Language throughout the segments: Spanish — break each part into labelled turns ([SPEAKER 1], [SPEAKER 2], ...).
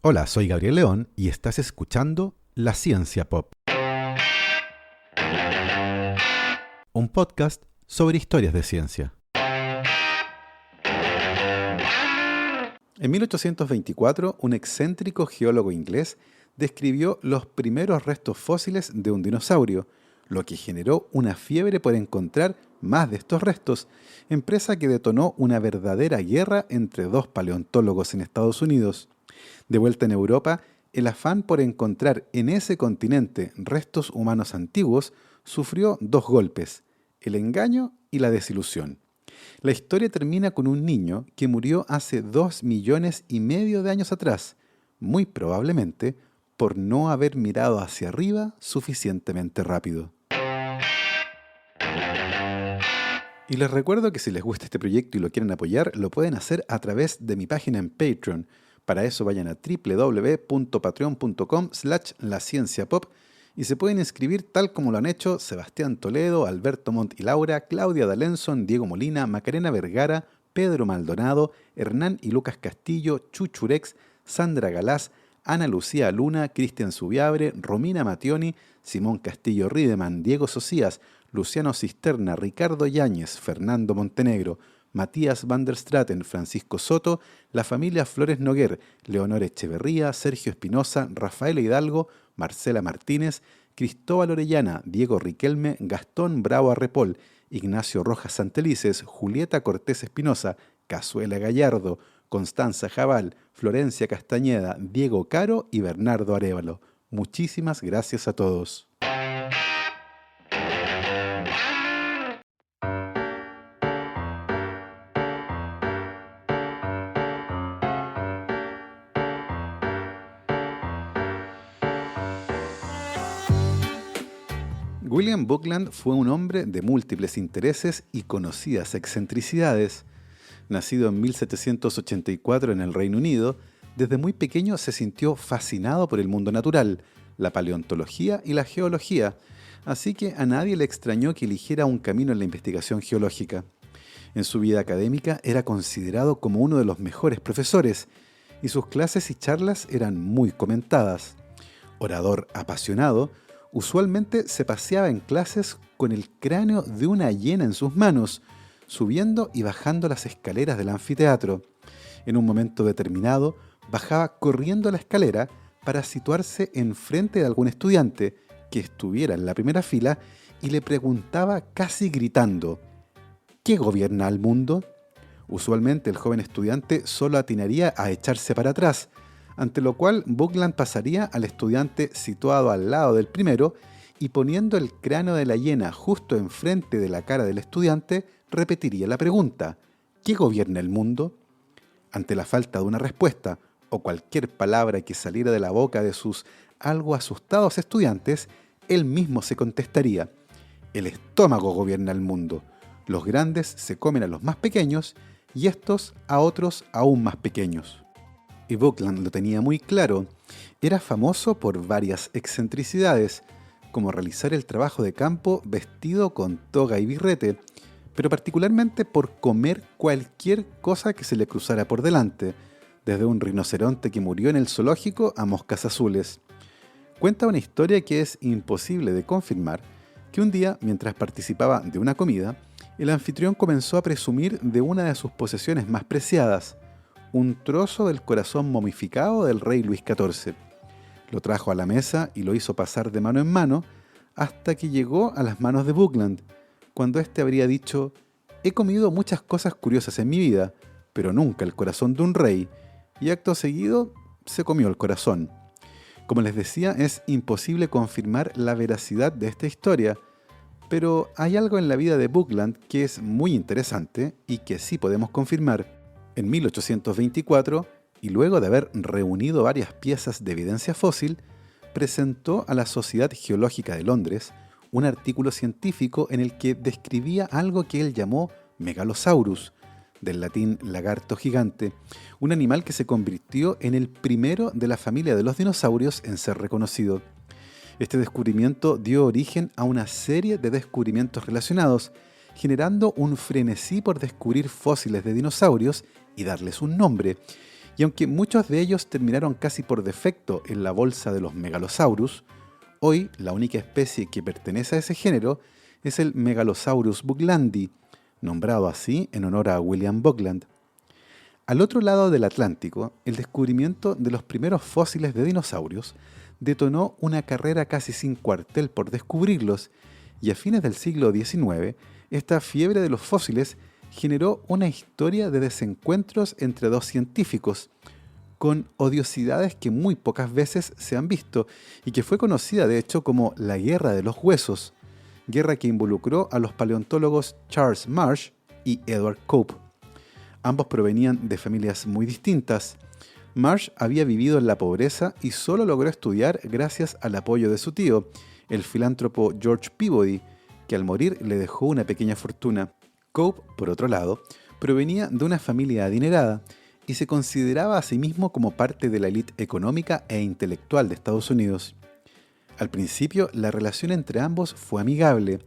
[SPEAKER 1] Hola, soy Gabriel León y estás escuchando La Ciencia Pop, un podcast sobre historias de ciencia. En 1824, un excéntrico geólogo inglés describió los primeros restos fósiles de un dinosaurio, lo que generó una fiebre por encontrar más de estos restos, empresa que detonó una verdadera guerra entre dos paleontólogos en Estados Unidos. De vuelta en Europa, el afán por encontrar en ese continente restos humanos antiguos sufrió dos golpes: el engaño y la desilusión. La historia termina con un niño que murió hace 2,5 millones de años atrás, muy probablemente por no haber mirado hacia arriba suficientemente rápido. Y les recuerdo que si les gusta este proyecto y lo quieren apoyar, lo pueden hacer a través de mi página en Patreon. Para eso vayan a www.patreon.com/lacienciapop y se pueden inscribir tal como lo han hecho Sebastián Toledo, Alberto Montt y Laura, Claudia D'Alenson, Diego Molina, Macarena Vergara, Pedro Maldonado, Hernán y Lucas Castillo, Chuchurex, Sandra Galás, Ana Lucía Luna, Cristian Subiabre, Romina Mationi, Simón Castillo Riedemann, Diego Socias, Luciano Cisterna, Ricardo Yáñez, Fernando Montenegro, Matías van der Straten, Francisco Soto, la familia Flores Noguer, Leonor Echeverría, Sergio Espinosa, Rafael Hidalgo, Marcela Martínez, Cristóbal Orellana, Diego Riquelme, Gastón Bravo Arrepol, Ignacio Rojas Santelices, Julieta Cortés Espinosa, Cazuela Gallardo, Constanza Jabal, Florencia Castañeda, Diego Caro y Bernardo Arévalo. Muchísimas gracias a todos. William Buckland fue un hombre de múltiples intereses y conocidas excentricidades. Nacido en 1784 en el Reino Unido, desde muy pequeño se sintió fascinado por el mundo natural, la paleontología y la geología, así que a nadie le extrañó que eligiera un camino en la investigación geológica. En su vida académica era considerado como uno de los mejores profesores, y sus clases y charlas eran muy comentadas. Orador apasionado, usualmente se paseaba en clases con el cráneo de una hiena en sus manos, subiendo y bajando las escaleras del anfiteatro. En un momento determinado, bajaba corriendo la escalera para situarse enfrente de algún estudiante que estuviera en la primera fila y le preguntaba casi gritando: ¿qué gobierna al mundo? Usualmente el joven estudiante solo atinaría a echarse para atrás, ante lo cual Buckland pasaría al estudiante situado al lado del primero y, poniendo el cráneo de la hiena justo enfrente de la cara del estudiante, repetiría la pregunta: ¿qué gobierna el mundo? Ante la falta de una respuesta o cualquier palabra que saliera de la boca de sus algo asustados estudiantes, él mismo se contestaría: el estómago gobierna el mundo. Los grandes se comen a los más pequeños y estos a otros aún más pequeños. Y Buckland lo tenía muy claro. Era famoso por varias excentricidades, como realizar el trabajo de campo vestido con toga y birrete, pero particularmente por comer cualquier cosa que se le cruzara por delante, desde un rinoceronte que murió en el zoológico a moscas azules. Cuenta una historia que es imposible de confirmar, que un día, mientras participaba de una comida, el anfitrión comenzó a presumir de una de sus posesiones más preciadas: un trozo del corazón momificado del rey Luis XIV. Lo trajo a la mesa y lo hizo pasar de mano en mano hasta que llegó a las manos de Buckland, cuando éste habría dicho: he comido muchas cosas curiosas en mi vida, pero nunca el corazón de un rey, y acto seguido se comió el corazón. Como les decía, es imposible confirmar la veracidad de esta historia, pero hay algo en la vida de Buckland que es muy interesante y que sí podemos confirmar. En 1824, y luego de haber reunido varias piezas de evidencia fósil, presentó a la Sociedad Geológica de Londres un artículo científico en el que describía algo que él llamó Megalosaurus, del latín lagarto gigante, un animal que se convirtió en el primero de la familia de los dinosaurios en ser reconocido. Este descubrimiento dio origen a una serie de descubrimientos relacionados, generando un frenesí por descubrir fósiles de dinosaurios y darles un nombre, Y aunque muchos de ellos terminaron casi por defecto en la bolsa de los Megalosaurus, hoy la única especie que pertenece a ese género es el Megalosaurus bucklandi, nombrado así en honor a William Buckland. Al otro lado del Atlántico, el descubrimiento de los primeros fósiles de dinosaurios detonó una carrera casi sin cuartel por descubrirlos, y a fines del siglo XIX, esta fiebre de los fósiles generó una historia de desencuentros entre dos científicos, con odiosidades que muy pocas veces se han visto y que fue conocida de hecho como la Guerra de los Huesos, guerra que involucró a los paleontólogos Charles Marsh y Edward Cope. Ambos provenían de familias muy distintas. Marsh había vivido en la pobreza y solo logró estudiar gracias al apoyo de su tío, el filántropo George Peabody, que al morir le dejó una pequeña fortuna. Cope, por otro lado, provenía de una familia adinerada y se consideraba a sí mismo como parte de la élite económica e intelectual de Estados Unidos. Al principio, la relación entre ambos fue amigable.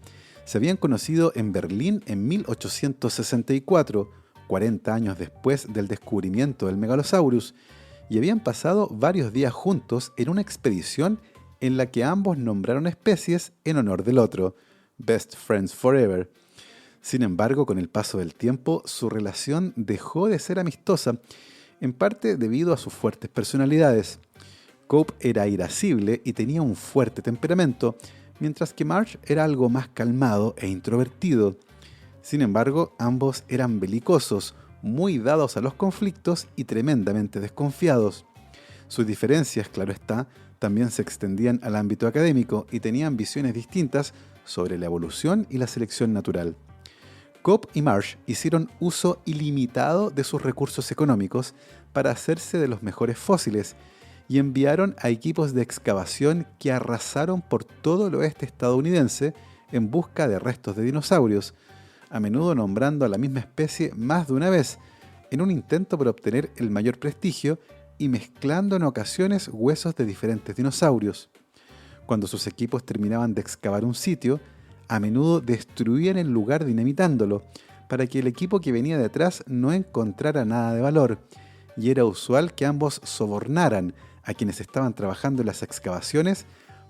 [SPEAKER 1] Se habían conocido en Berlín en 1864, 40 años después del descubrimiento del Megalosaurus, y habían pasado varios días juntos en una expedición en la que ambos nombraron especies en honor del otro, Best Friends Forever. Sin embargo, con el paso del tiempo, su relación dejó de ser amistosa, en parte debido a sus fuertes personalidades. Cope era irascible y tenía un fuerte temperamento, mientras que Marsh era algo más calmado e introvertido. Sin embargo, ambos eran belicosos, muy dados a los conflictos y tremendamente desconfiados. Sus diferencias, claro está, también se extendían al ámbito académico y tenían visiones distintas sobre la evolución y la selección natural. Cope y Marsh hicieron uso ilimitado de sus recursos económicos para hacerse de los mejores fósiles y enviaron a equipos de excavación que arrasaron por todo el oeste estadounidense en busca de restos de dinosaurios, a menudo nombrando a la misma especie más de una vez, en un intento por obtener el mayor prestigio y mezclando en ocasiones huesos de diferentes dinosaurios. Cuando sus equipos terminaban de excavar un sitio, a menudo destruían el lugar dinamitándolo, para que el equipo que venía detrás no encontrara nada de valor, y era usual que ambos sobornaran a quienes estaban trabajando en las excavaciones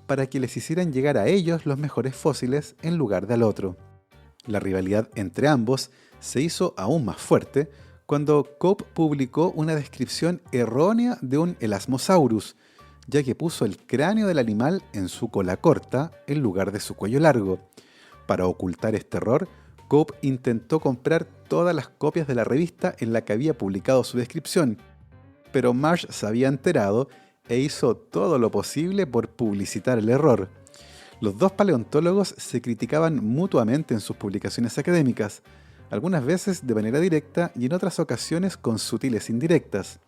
[SPEAKER 1] para que les hicieran llegar a ellos los mejores fósiles en lugar del otro. La rivalidad entre ambos se hizo aún más fuerte cuando Cope publicó una descripción errónea de un Elasmosaurus, ya que puso el cráneo del animal en su cola corta en lugar de su cuello largo. Para ocultar este error, Cope intentó comprar todas las copias de la revista en la que había publicado su descripción, pero Marsh se había enterado e hizo todo lo posible por publicitar el error. Los dos paleontólogos se criticaban mutuamente en sus publicaciones académicas, algunas veces de manera directa y en otras ocasiones con sutiles indirectas.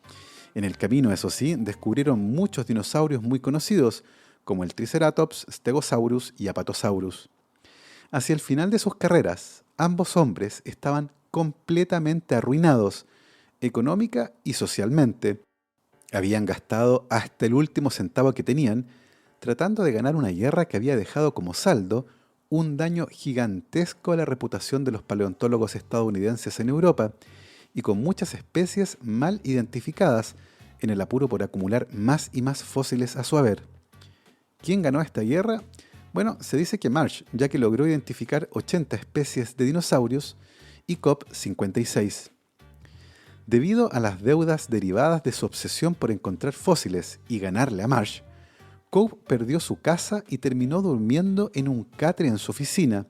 [SPEAKER 1] En el camino, eso sí, descubrieron muchos dinosaurios muy conocidos, como el Triceratops, Stegosaurus y Apatosaurus. Hacia el final de sus carreras, ambos hombres estaban completamente arruinados, económica y socialmente. Habían gastado hasta el último centavo que tenían, tratando de ganar una guerra que había dejado como saldo un daño gigantesco a la reputación de los paleontólogos estadounidenses en Europa y con muchas especies mal identificadas en el apuro por acumular más y más fósiles a su haber. ¿Quién ganó esta guerra? Bueno, se dice que Marsh, ya que logró identificar 80 especies de dinosaurios y Cope 56. Debido a las deudas derivadas de su obsesión por encontrar fósiles y ganarle a Marsh, Cope perdió su casa y terminó durmiendo en un catre en su oficina.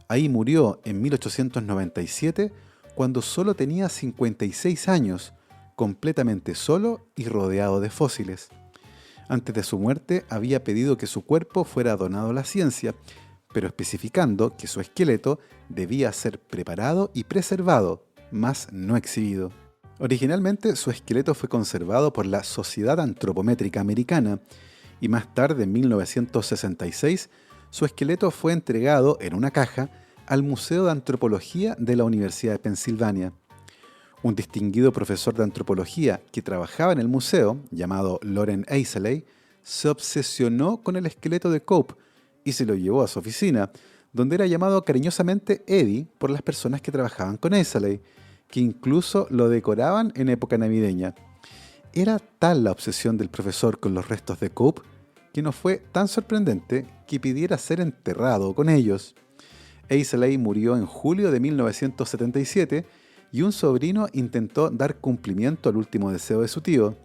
[SPEAKER 1] Ahí murió en 1897 cuando solo tenía 56 años, completamente solo y rodeado de fósiles. Antes de su muerte había pedido que su cuerpo fuera donado a la ciencia, pero especificando que su esqueleto debía ser preparado y preservado, mas no exhibido. Originalmente su esqueleto fue conservado por la Sociedad Antropométrica Americana, y más tarde, en 1966, su esqueleto fue entregado en una caja al Museo de Antropología de la Universidad de Pensilvania. Un distinguido profesor de antropología que trabajaba en el museo, llamado Loren Eiseley, se obsesionó con el esqueleto de Cope y se lo llevó a su oficina, donde era llamado cariñosamente Eddie por las personas que trabajaban con Eiseley, que incluso lo decoraban en época navideña. Era tal la obsesión del profesor con los restos de Cope que no fue tan sorprendente que pidiera ser enterrado con ellos. Eiseley murió en julio de 1977 y un sobrino intentó dar cumplimiento al último deseo de su tío.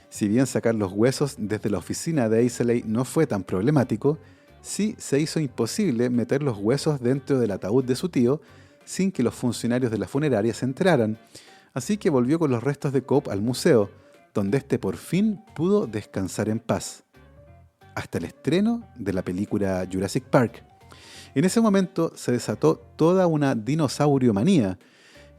[SPEAKER 1] Si bien sacar los huesos desde la oficina de Eiseley no fue tan problemático, sí se hizo imposible meter los huesos dentro del ataúd de su tío sin que los funcionarios de la funeraria se enteraran, así que volvió con los restos de Cope al museo, donde éste por fin pudo descansar en paz. Hasta el estreno de la película Jurassic Park. En ese momento se desató toda una dinosauriomanía,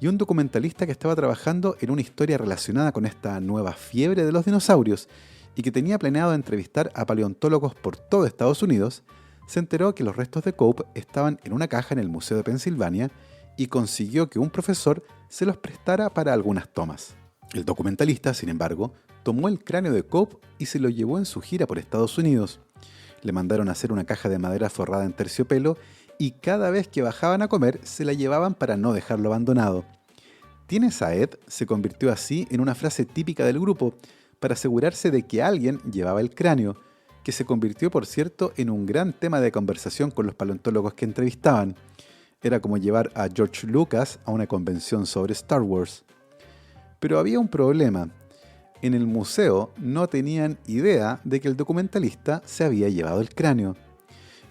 [SPEAKER 1] y un documentalista que estaba trabajando en una historia relacionada con esta nueva fiebre de los dinosaurios y que tenía planeado entrevistar a paleontólogos por todo Estados Unidos, se enteró que los restos de Cope estaban en una caja en el Museo de Pensilvania y consiguió que un profesor se los prestara para algunas tomas. El documentalista, sin embargo, tomó el cráneo de Cope y se lo llevó en su gira por Estados Unidos. Le mandaron a hacer una caja de madera forrada en terciopelo y cada vez que bajaban a comer se la llevaban para no dejarlo abandonado. ¿Tienes a Ed? Se convirtió así en una frase típica del grupo para asegurarse de que alguien llevaba el cráneo, que se convirtió, por cierto, en un gran tema de conversación con los paleontólogos que entrevistaban. Era como llevar a George Lucas a una convención sobre Star Wars. Pero había un problema. En el museo no tenían idea de que el documentalista se había llevado el cráneo.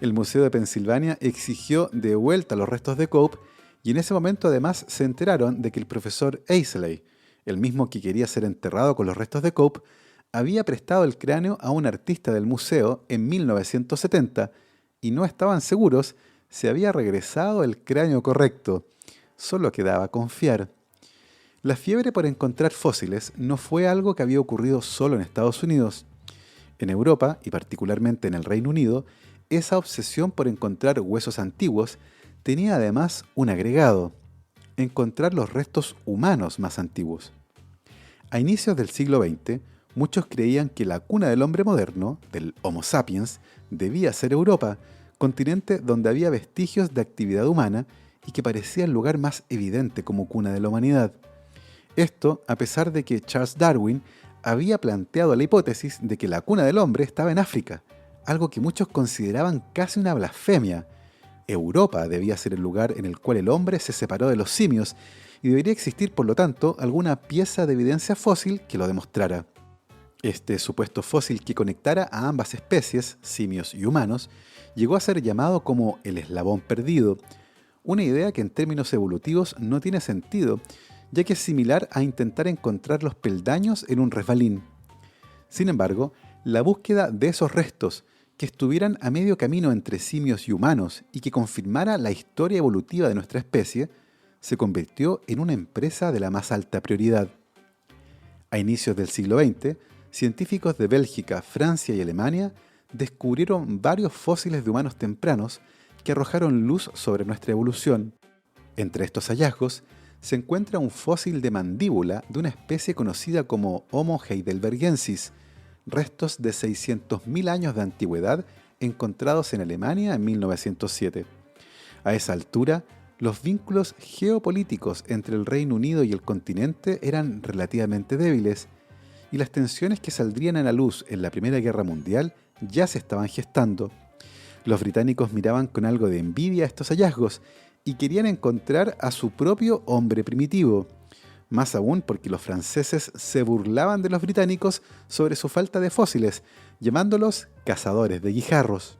[SPEAKER 1] El Museo de Pensilvania exigió de vuelta los restos de Cope y en ese momento además se enteraron de que el profesor Eiseley, el mismo que quería ser enterrado con los restos de Cope, había prestado el cráneo a un artista del museo en 1970 y no estaban seguros si había regresado el cráneo correcto. Solo quedaba confiar. La fiebre por encontrar fósiles no fue algo que había ocurrido solo en Estados Unidos. En Europa, y particularmente en el Reino Unido, esa obsesión por encontrar huesos antiguos tenía además un agregado: encontrar los restos humanos más antiguos. A inicios del siglo XX, muchos creían que la cuna del hombre moderno, del Homo sapiens, debía ser Europa, continente donde había vestigios de actividad humana y que parecía el lugar más evidente como cuna de la humanidad. Esto a pesar de que Charles Darwin había planteado la hipótesis de que la cuna del hombre estaba en África, algo que muchos consideraban casi una blasfemia. Europa debía ser el lugar en el cual el hombre se separó de los simios y debería existir, por lo tanto, alguna pieza de evidencia fósil que lo demostrara. Este supuesto fósil que conectara a ambas especies, simios y humanos, llegó a ser llamado como el eslabón perdido, una idea que en términos evolutivos no tiene sentido, ya que es similar a intentar encontrar los peldaños en un resbalín. Sin embargo, la búsqueda de esos restos, que estuvieran a medio camino entre simios y humanos y que confirmara la historia evolutiva de nuestra especie, se convirtió en una empresa de la más alta prioridad. A inicios del siglo XX, científicos de Bélgica, Francia y Alemania descubrieron varios fósiles de humanos tempranos que arrojaron luz sobre nuestra evolución. Entre estos hallazgos se encuentra un fósil de mandíbula de una especie conocida como Homo heidelbergensis, restos de 600.000 años de antigüedad encontrados en Alemania en 1907. A esa altura, los vínculos geopolíticos entre el Reino Unido y el continente eran relativamente débiles, y las tensiones que saldrían a la luz en la Primera Guerra Mundial ya se estaban gestando. Los británicos miraban con algo de envidia estos hallazgos y querían encontrar a su propio hombre primitivo. Más aún porque los franceses se burlaban de los británicos sobre su falta de fósiles, llamándolos cazadores de guijarros.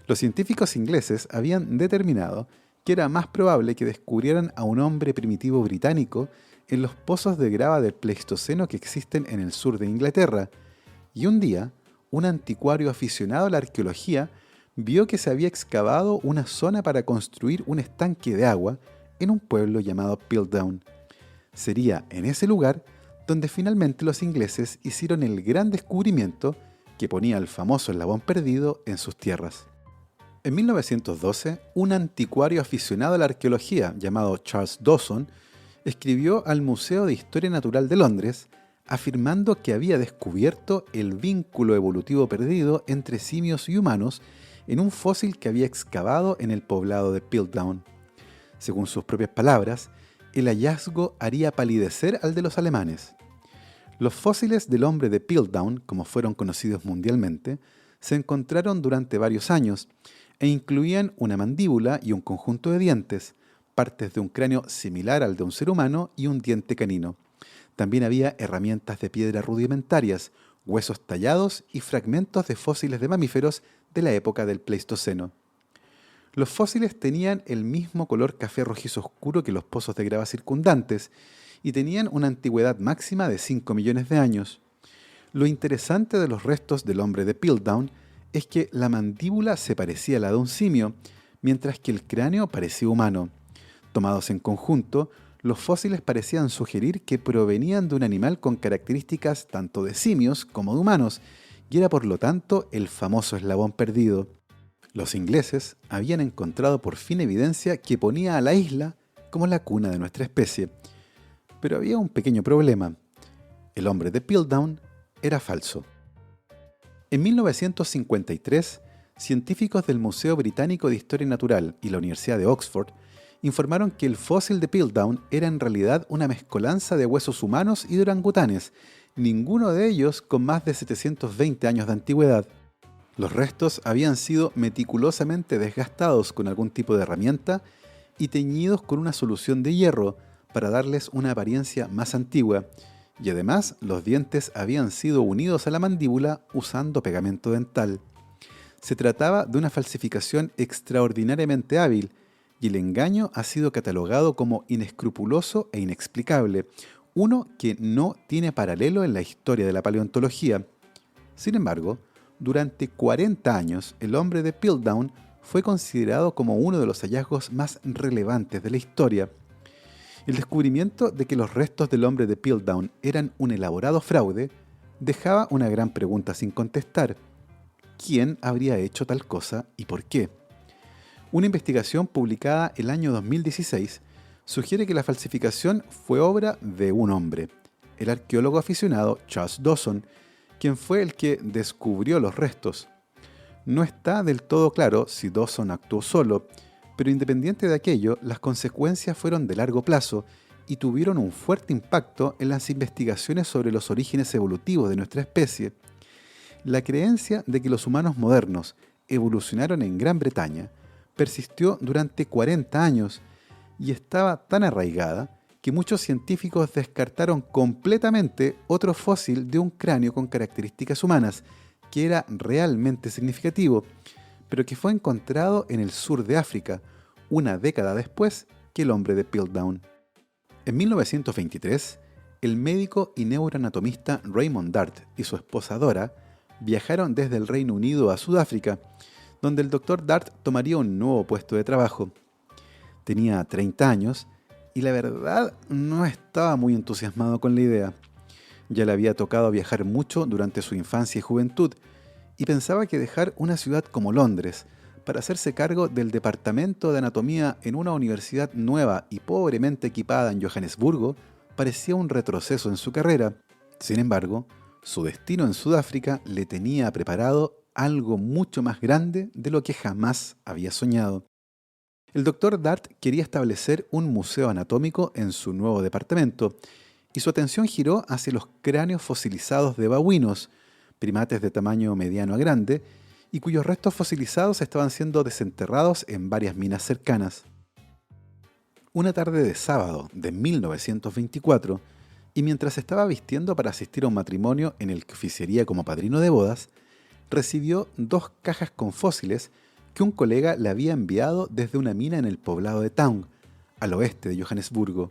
[SPEAKER 1] Los científicos ingleses habían determinado que era más probable que descubrieran a un hombre primitivo británico en los pozos de grava del Pleistoceno que existen en el sur de Inglaterra, y un día, un anticuario aficionado a la arqueología vio que se había excavado una zona para construir un estanque de agua en un pueblo llamado Piltdown. Sería en ese lugar donde finalmente los ingleses hicieron el gran descubrimiento que ponía al famoso eslabón perdido en sus tierras. En 1912, un anticuario aficionado a la arqueología llamado Charles Dawson escribió al Museo de Historia Natural de Londres afirmando que había descubierto el vínculo evolutivo perdido entre simios y humanos en un fósil que había excavado en el poblado de Piltdown. Según sus propias palabras, el hallazgo haría palidecer al de los alemanes. Los fósiles del hombre de Piltdown, como fueron conocidos mundialmente, se encontraron durante varios años e incluían una mandíbula y un conjunto de dientes, partes de un cráneo similar al de un ser humano y un diente canino. También había herramientas de piedra rudimentarias, huesos tallados y fragmentos de fósiles de mamíferos de la época del Pleistoceno. Los fósiles tenían el mismo color café rojizo oscuro que los pozos de grava circundantes y tenían una antigüedad máxima de 5 millones de años. Lo interesante de los restos del hombre de Piltdown es que la mandíbula se parecía a la de un simio, mientras que el cráneo parecía humano. Tomados en conjunto, los fósiles parecían sugerir que provenían de un animal con características tanto de simios como de humanos, y era por lo tanto el famoso eslabón perdido. Los ingleses habían encontrado por fin evidencia que ponía a la isla como la cuna de nuestra especie. Pero había un pequeño problema. El hombre de Piltdown era falso. En 1953, científicos del Museo Británico de Historia Natural y la Universidad de Oxford informaron que el fósil de Piltdown era en realidad una mezcolanza de huesos humanos y de orangutanes, ninguno de ellos con más de 720 años de antigüedad. Los restos habían sido meticulosamente desgastados con algún tipo de herramienta y teñidos con una solución de hierro para darles una apariencia más antigua, y además los dientes habían sido unidos a la mandíbula usando pegamento dental. Se trataba de una falsificación extraordinariamente hábil, y el engaño ha sido catalogado como inescrupuloso e inexplicable, uno que no tiene paralelo en la historia de la paleontología. Sin embargo, durante 40 años, el hombre de Piltdown fue considerado como uno de los hallazgos más relevantes de la historia. El descubrimiento de que los restos del hombre de Piltdown eran un elaborado fraude dejaba una gran pregunta sin contestar. ¿Quién habría hecho tal cosa y por qué? Una investigación publicada el año 2016 sugiere que la falsificación fue obra de un hombre, el arqueólogo aficionado Charles Dawson, quien fue el que descubrió los restos. No está del todo claro si Dawson actuó solo, pero independiente de aquello, las consecuencias fueron de largo plazo y tuvieron un fuerte impacto en las investigaciones sobre los orígenes evolutivos de nuestra especie. La creencia de que los humanos modernos evolucionaron en Gran Bretaña persistió durante 40 años y estaba tan arraigada que muchos científicos descartaron completamente otro fósil de un cráneo con características humanas, que era realmente significativo, pero que fue encontrado en el sur de África, una década después que el hombre de Piltdown. En 1923, el médico y neuroanatomista Raymond Dart y su esposa Dora viajaron desde el Reino Unido a Sudáfrica, donde el Dr. Dart tomaría un nuevo puesto de trabajo. Tenía 30 años y la verdad no estaba muy entusiasmado con la idea. Ya le había tocado viajar mucho durante su infancia y juventud y pensaba que dejar una ciudad como Londres para hacerse cargo del departamento de anatomía en una universidad nueva y pobremente equipada en Johannesburgo parecía un retroceso en su carrera. Sin embargo, su destino en Sudáfrica le tenía preparado algo mucho más grande de lo que jamás había soñado. El Dr. Dart quería establecer un museo anatómico en su nuevo departamento, y su atención giró hacia los cráneos fosilizados de babuinos, primates de tamaño mediano a grande, y cuyos restos fosilizados estaban siendo desenterrados en varias minas cercanas. Una tarde de sábado de 1924, y mientras estaba vistiendo para asistir a un matrimonio en el que oficiaría como padrino de bodas, recibió 2 cajas con fósiles que un colega le había enviado desde una mina en el poblado de Town, al oeste de Johannesburgo.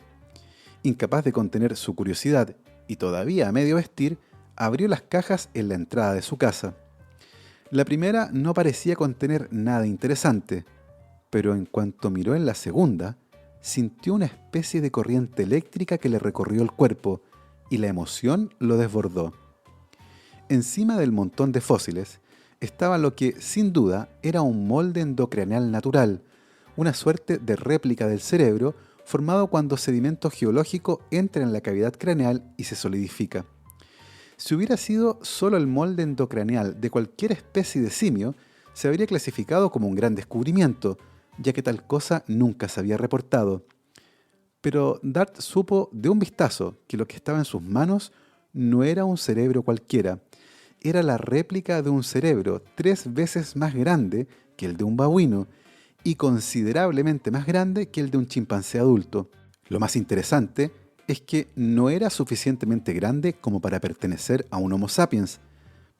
[SPEAKER 1] Incapaz de contener su curiosidad y todavía a medio vestir, abrió las cajas en la entrada de su casa. La primera no parecía contener nada interesante, pero en cuanto miró en la segunda, sintió una especie de corriente eléctrica que le recorrió el cuerpo y la emoción lo desbordó. Encima del montón de fósiles estaba lo que, sin duda, era un molde endocraneal natural, una suerte de réplica del cerebro formado cuando sedimento geológico entra en la cavidad craneal y se solidifica. Si hubiera sido solo el molde endocraneal de cualquier especie de simio, se habría clasificado como un gran descubrimiento, ya que tal cosa nunca se había reportado. Pero Dart supo de un vistazo que lo que estaba en sus manos no era un cerebro cualquiera, era la réplica de un cerebro 3 veces más grande que el de un babuino y considerablemente más grande que el de un chimpancé adulto. Lo más interesante es que no era suficientemente grande como para pertenecer a un Homo sapiens,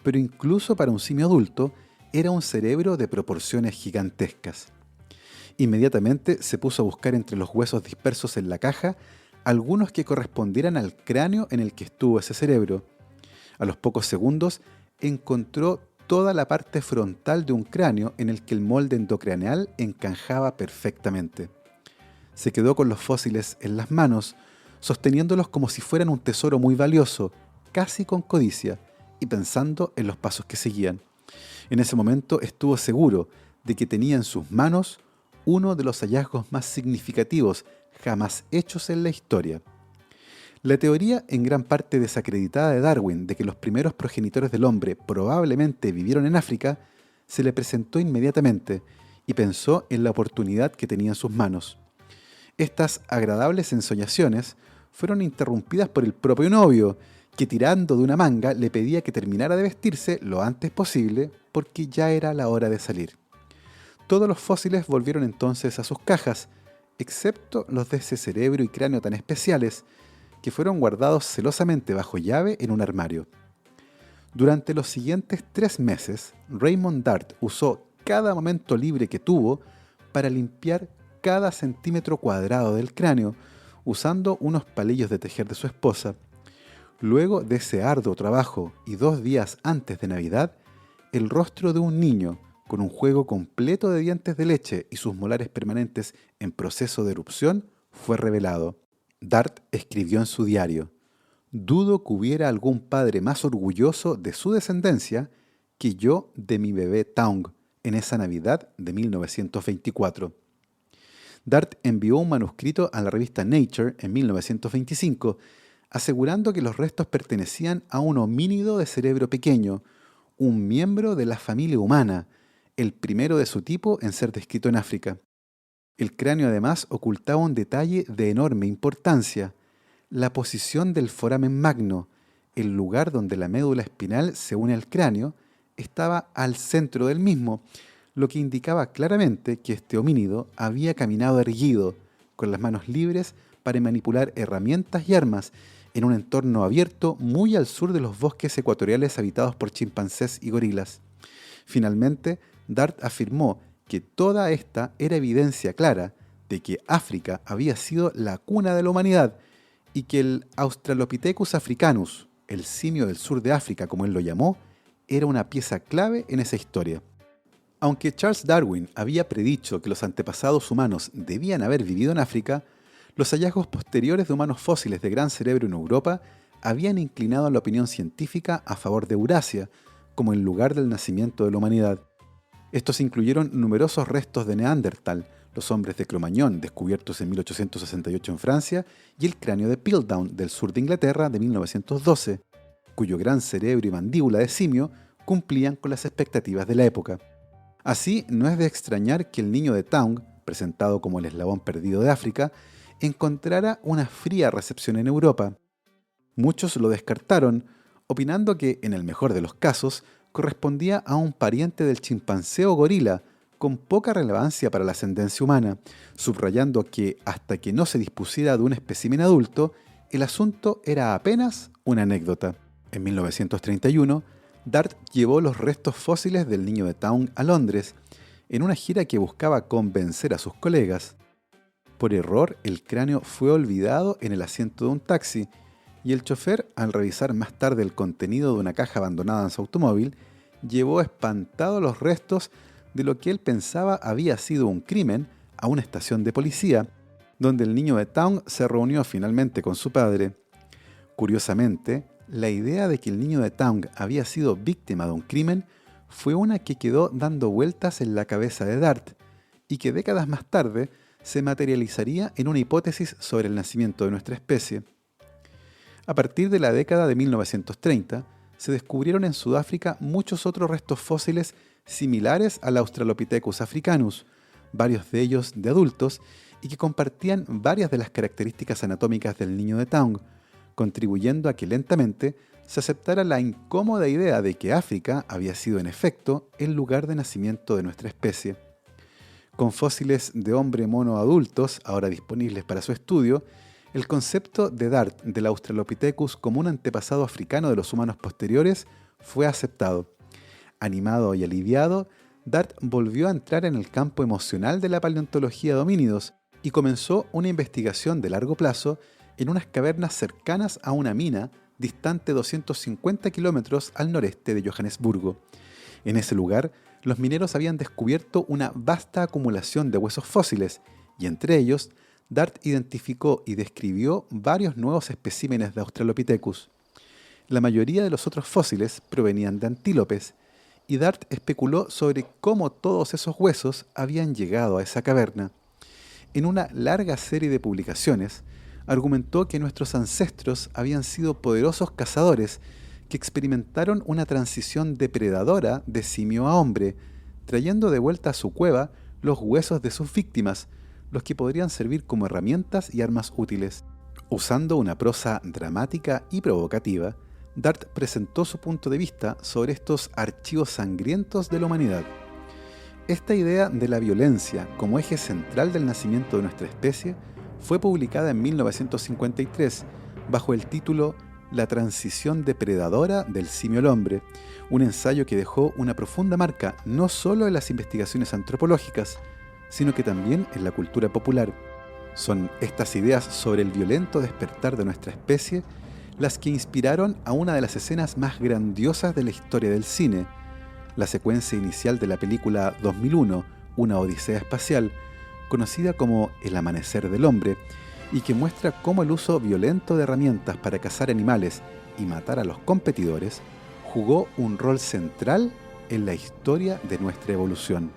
[SPEAKER 1] pero incluso para un simio adulto era un cerebro de proporciones gigantescas. Inmediatamente se puso a buscar entre los huesos dispersos en la caja algunos que correspondieran al cráneo en el que estuvo ese cerebro. A los pocos segundos encontró toda la parte frontal de un cráneo en el que el molde endocraneal encajaba perfectamente. Se quedó con los fósiles en las manos, sosteniéndolos como si fueran un tesoro muy valioso, casi con codicia, y pensando en los pasos que seguían. En ese momento estuvo seguro de que tenía en sus manos uno de los hallazgos más significativos jamás hechos en la historia. La teoría, en gran parte desacreditada de Darwin, de que los primeros progenitores del hombre probablemente vivieron en África, se le presentó inmediatamente y pensó en la oportunidad que tenía en sus manos. Estas agradables ensoñaciones fueron interrumpidas por el propio novio, que tirando de una manga le pedía que terminara de vestirse lo antes posible porque ya era la hora de salir. Todos los fósiles volvieron entonces a sus cajas, excepto los de ese cerebro y cráneo tan especiales, que fueron guardados celosamente bajo llave en un armario. Durante los siguientes 3 meses, Raymond Dart usó cada momento libre que tuvo para limpiar cada centímetro cuadrado del cráneo, usando unos palillos de tejer de su esposa. Luego de ese arduo trabajo y 2 días antes de Navidad, el rostro de un niño, con un juego completo de dientes de leche y sus molares permanentes en proceso de erupción, fue revelado. Dart escribió en su diario: «Dudo que hubiera algún padre más orgulloso de su descendencia que yo de mi bebé Taung en esa Navidad de 1924». Dart envió un manuscrito a la revista Nature en 1925, asegurando que los restos pertenecían a un homínido de cerebro pequeño, un miembro de la familia humana, el primero de su tipo en ser descrito en África. El cráneo además ocultaba un detalle de enorme importancia: la posición del foramen magno, el lugar donde la médula espinal se une al cráneo, estaba al centro del mismo, lo que indicaba claramente que este homínido había caminado erguido, con las manos libres para manipular herramientas y armas, en un entorno abierto muy al sur de los bosques ecuatoriales habitados por chimpancés y gorilas. Finalmente, Dart afirmó que toda esta era evidencia clara de que África había sido la cuna de la humanidad y que el Australopithecus africanus, el simio del sur de África como él lo llamó, era una pieza clave en esa historia. Aunque Charles Darwin había predicho que los antepasados humanos debían haber vivido en África, los hallazgos posteriores de humanos fósiles de gran cerebro en Europa habían inclinado a la opinión científica a favor de Eurasia como el lugar del nacimiento de la humanidad. Estos incluyeron numerosos restos de Neandertal, los hombres de Cro-Magnon descubiertos en 1868 en Francia y el cráneo de Piltdown del sur de Inglaterra de 1912, cuyo gran cerebro y mandíbula de simio cumplían con las expectativas de la época. Así, no es de extrañar que el niño de Taung, presentado como el eslabón perdido de África, encontrara una fría recepción en Europa. Muchos lo descartaron, opinando que, en el mejor de los casos, correspondía a un pariente del chimpancé o gorila, con poca relevancia para la ascendencia humana, subrayando que, hasta que no se dispusiera de un espécimen adulto, el asunto era apenas una anécdota. En 1931, Dart llevó los restos fósiles del niño de Taung a Londres, en una gira que buscaba convencer a sus colegas. Por error, el cráneo fue olvidado en el asiento de un taxi, y el chofer, al revisar más tarde el contenido de una caja abandonada en su automóvil, llevó espantado los restos de lo que él pensaba había sido un crimen a una estación de policía, donde el niño de Taung se reunió finalmente con su padre. Curiosamente, la idea de que el niño de Taung había sido víctima de un crimen fue una que quedó dando vueltas en la cabeza de Dart y que décadas más tarde se materializaría en una hipótesis sobre el nacimiento de nuestra especie. A partir de la década de 1930, se descubrieron en Sudáfrica muchos otros restos fósiles similares al Australopithecus africanus, varios de ellos de adultos, y que compartían varias de las características anatómicas del niño de Taung, contribuyendo a que lentamente se aceptara la incómoda idea de que África había sido en efecto el lugar de nacimiento de nuestra especie. Con fósiles de hombre mono adultos, ahora disponibles para su estudio, el concepto de Dart del Australopithecus como un antepasado africano de los humanos posteriores fue aceptado. Animado y aliviado, Dart volvió a entrar en el campo emocional de la paleontología de homínidos y comenzó una investigación de largo plazo en unas cavernas cercanas a una mina distante 250 kilómetros al noreste de Johannesburgo. En ese lugar, los mineros habían descubierto una vasta acumulación de huesos fósiles y entre ellos, Dart identificó y describió varios nuevos especímenes de Australopithecus. La mayoría de los otros fósiles provenían de antílopes, y Dart especuló sobre cómo todos esos huesos habían llegado a esa caverna. En una larga serie de publicaciones, argumentó que nuestros ancestros habían sido poderosos cazadores que experimentaron una transición depredadora de simio a hombre, trayendo de vuelta a su cueva los huesos de sus víctimas, los que podrían servir como herramientas y armas útiles. Usando una prosa dramática y provocativa, Dart presentó su punto de vista sobre estos archivos sangrientos de la humanidad. Esta idea de la violencia como eje central del nacimiento de nuestra especie fue publicada en 1953 bajo el título La transición depredadora del simio al hombre, un ensayo que dejó una profunda marca no solo en las investigaciones antropológicas, sino que también en la cultura popular. Son estas ideas sobre el violento despertar de nuestra especie las que inspiraron a una de las escenas más grandiosas de la historia del cine, la secuencia inicial de la película 2001, Una Odisea Espacial, conocida como El Amanecer del Hombre, y que muestra cómo el uso violento de herramientas para cazar animales y matar a los competidores jugó un rol central en la historia de nuestra evolución.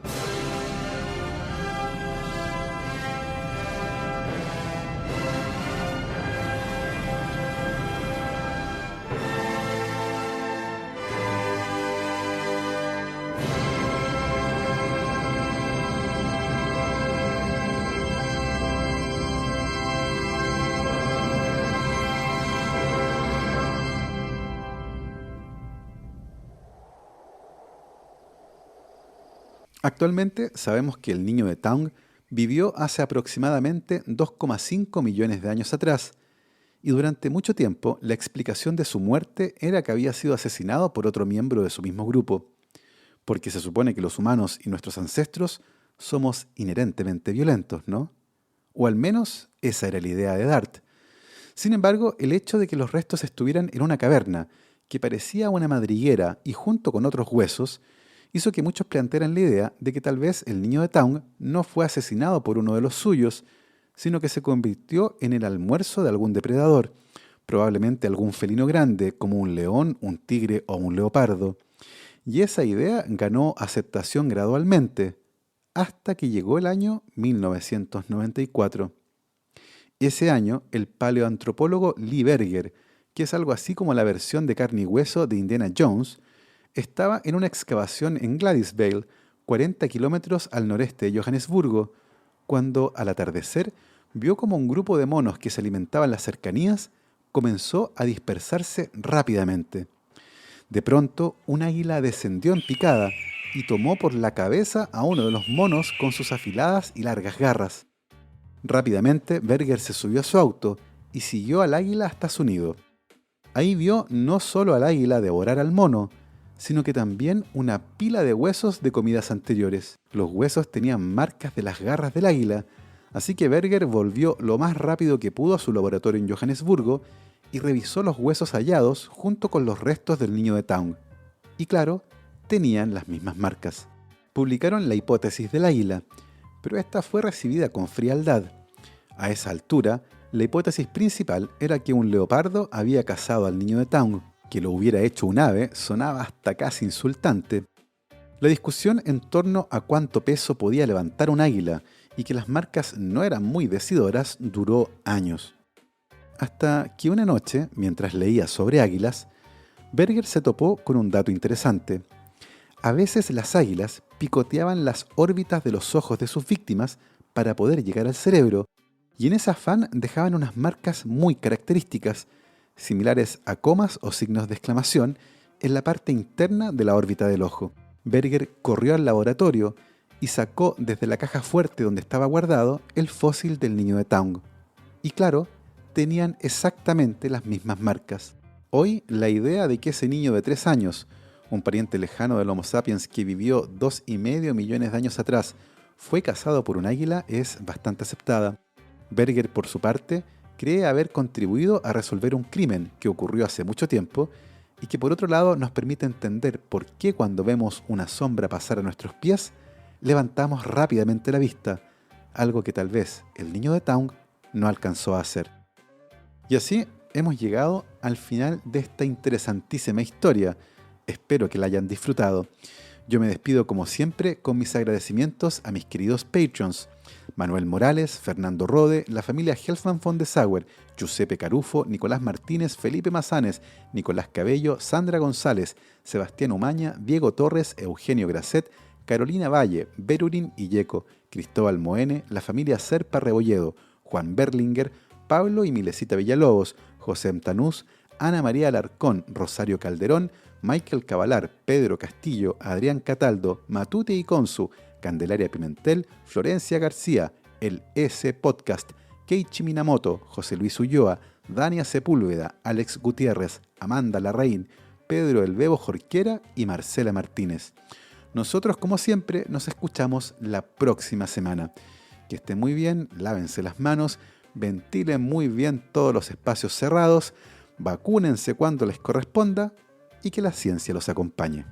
[SPEAKER 1] Actualmente sabemos que el niño de Taung vivió hace aproximadamente 2,5 millones de años atrás, y durante mucho tiempo la explicación de su muerte era que había sido asesinado por otro miembro de su mismo grupo, porque se supone que los humanos y nuestros ancestros somos inherentemente violentos, ¿no? O al menos esa era la idea de Dart. Sin embargo, el hecho de que los restos estuvieran en una caverna que parecía una madriguera y junto con otros huesos, hizo que muchos plantearan la idea de que tal vez el niño de Taung no fue asesinado por uno de los suyos, sino que se convirtió en el almuerzo de algún depredador, probablemente algún felino grande como un león, un tigre o un leopardo. Y esa idea ganó aceptación gradualmente, hasta que llegó el año 1994. Ese año, el paleoantropólogo Lee Berger, que es algo así como la versión de carne y hueso de Indiana Jones, estaba en una excavación en Gladysville, 40 kilómetros al noreste de Johannesburgo, cuando al atardecer vio como un grupo de monos que se alimentaban en las cercanías comenzó a dispersarse rápidamente. De pronto, un águila descendió en picada y tomó por la cabeza a uno de los monos con sus afiladas y largas garras. Rápidamente, Berger se subió a su auto y siguió al águila hasta su nido. Ahí vio no solo al águila devorar al mono, sino que también una pila de huesos de comidas anteriores. Los huesos tenían marcas de las garras del águila, así que Berger volvió lo más rápido que pudo a su laboratorio en Johannesburgo y revisó los huesos hallados junto con los restos del niño de Taung. Y claro, tenían las mismas marcas. Publicaron la hipótesis del águila, pero esta fue recibida con frialdad. A esa altura, la hipótesis principal era que un leopardo había cazado al niño de Taung. Que lo hubiera hecho un ave sonaba hasta casi insultante. La discusión en torno a cuánto peso podía levantar un águila y que las marcas no eran muy decidoras duró años. Hasta que una noche, mientras leía sobre águilas, Berger se topó con un dato interesante. A veces las águilas picoteaban las órbitas de los ojos de sus víctimas para poder llegar al cerebro, y en ese afán dejaban unas marcas muy características, similares a comas o signos de exclamación, en la parte interna de la órbita del ojo. Berger corrió al laboratorio y sacó desde la caja fuerte donde estaba guardado el fósil del niño de Taung. Y claro, tenían exactamente las mismas marcas. Hoy, la idea de que ese niño de 3 años, un pariente lejano del Homo sapiens que vivió 2,5 millones de años atrás, fue cazado por un águila es bastante aceptada. Berger, por su parte, cree haber contribuido a resolver un crimen que ocurrió hace mucho tiempo y que por otro lado nos permite entender por qué cuando vemos una sombra pasar a nuestros pies, levantamos rápidamente la vista, algo que tal vez el niño de Taung no alcanzó a hacer. Y así hemos llegado al final de esta interesantísima historia. Espero que la hayan disfrutado. Yo me despido como siempre con mis agradecimientos a mis queridos Patreons: Manuel Morales, Fernando Rode, la familia Helfman von de Sauer, Giuseppe Carufo, Nicolás Martínez, Felipe Mazanes, Nicolás Cabello, Sandra González, Sebastián Umaña, Diego Torres, Eugenio Gracet, Carolina Valle, Berurín Illeco, Cristóbal Moene, la familia Serpa Rebolledo, Juan Berlinger, Pablo y Milesita Villalobos, José Mtanús, Ana María Alarcón, Rosario Calderón, Michael Cavalar, Pedro Castillo, Adrián Cataldo, Matute y Consu, Candelaria Pimentel, Florencia García, el S Podcast, Keiichi Minamoto, José Luis Ulloa, Dania Sepúlveda, Alex Gutiérrez, Amanda Larraín, Pedro El Bebo Jorquera y Marcela Martínez. Nosotros, como siempre, nos escuchamos la próxima semana. Que estén muy bien, lávense las manos, ventilen muy bien todos los espacios cerrados, vacúnense cuando les corresponda y que la ciencia los acompañe.